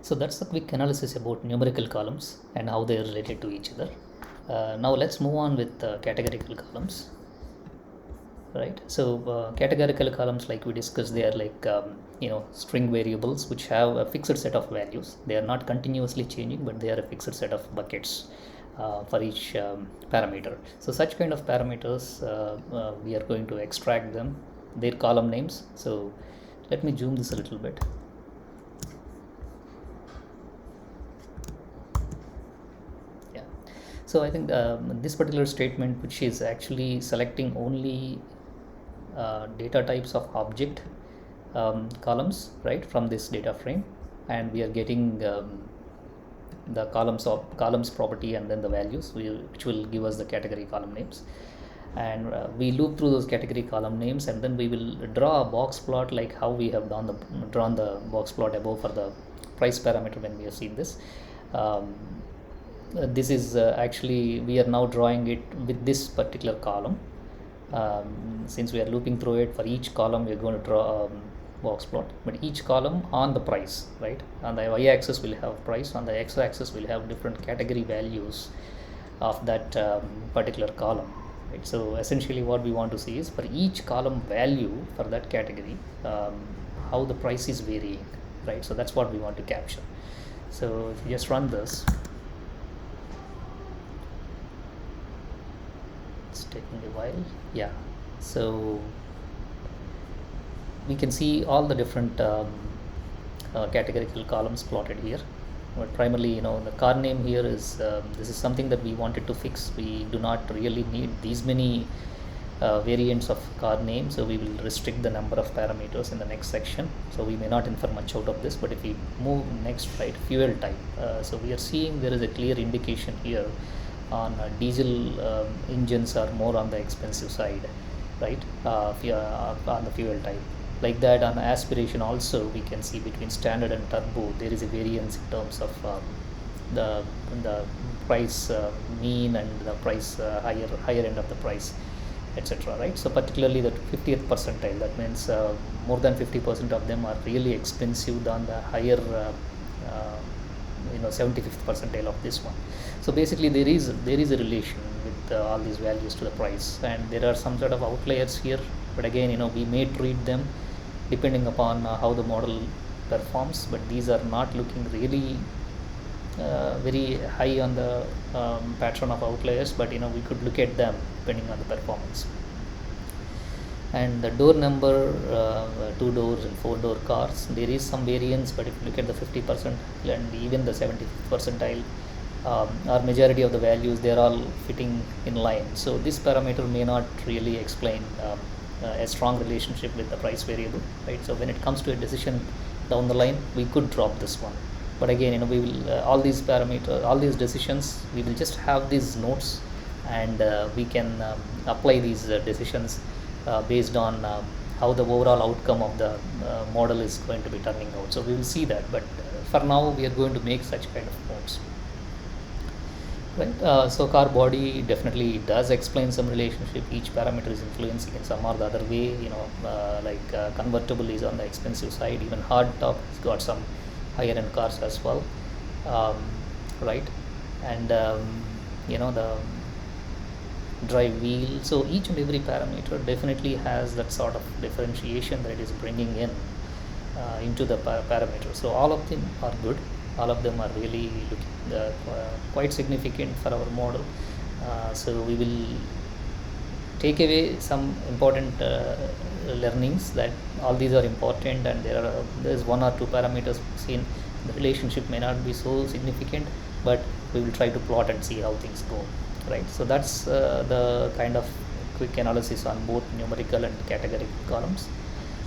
So that's the quick analysis about numerical columns and how they are related to each other. Now let's move on with categorical columns. Right, so categorical columns, like we discussed, they are like string variables which have a fixed set of values. They are not continuously changing, but they are a fixed set of buckets for each parameter. So such kind of parameters, we are going to extract them, their column names. So let me zoom this a little bit. Yeah, so I think this particular statement, which is actually selecting only data types of object columns, right, from this data frame, and we are getting the columns property and then the values, which will give us the category column names. And we loop through those category column names, and then we will draw a box plot like how we have drawn the box plot above for the price parameter when we have seen this. This is actually, we are now drawing it with this particular column. Since we are looping through it, for each column we are going to draw a box plot, but each column on the price, right? On the y-axis will have price, on the x-axis will have different category values of that particular column, right? So essentially what we want to see is for each column value for that category, how the price is varying, right? So that's what we want to capture. So if you just run this, it's taking a while. Yeah, so we can see all the different categorical columns plotted here. But primarily, the car name here is this is something that we wanted to fix. We do not really need these many variants of car name, so we will restrict the number of parameters in the next section, so we may not infer much out of this. But if we move next, right, fuel type, so we are seeing there is a clear indication here on diesel engines are more on the expensive side, right, on the fuel type. Like that, on aspiration also we can see between standard and turbo there is a variance in terms of the price mean and the price higher end of the price, etc., right? So particularly the 50th percentile, that means more than 50% of them are really expensive than the higher 75th percentile of this one. So basically there is a relation with all these values to the price, and there are some sort of outliers here, but again, we may treat them depending upon how the model performs, but these are not looking really very high on the pattern of outliers, but we could look at them depending on the performance. And the door number, 2 doors and 4 door cars, there is some variance, but if you look at the 50% and even the 70th percentile, or majority of the values, they are all fitting in line. So this parameter may not really explain a strong relationship with the price variable, right? So when it comes to a decision down the line, we could drop this one. But again, we will all these parameters, all these decisions, we will just have these notes, and we can apply these decisions based on how the overall outcome of the model is going to be turning out. So we will see that, but for now we are going to make such kind of notes, right? So car body definitely does explain some relationship. Each parameter is influencing in some or the other way. Like convertible is on the expensive side. Even hard top has got some higher end cars as well, right? And the drive wheel. So each and every parameter definitely has that sort of differentiation that it is bringing in into the parameter. So all of them are good. All of them are really looking quite significant for our model. So we will take away some important learnings, that all these are important, and there's 1 or 2 parameters seen. The relationship may not be so significant, but we will try to plot and see how things go, right? So that's the kind of quick analysis on both numerical and categorical columns.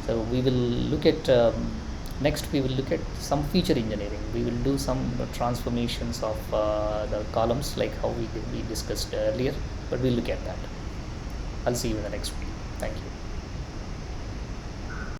So we will look at next we will look at some feature engineering. We will do some transformations of the columns like how we discussed earlier, but we'll look at that. I'll see you in the next video. Thank you.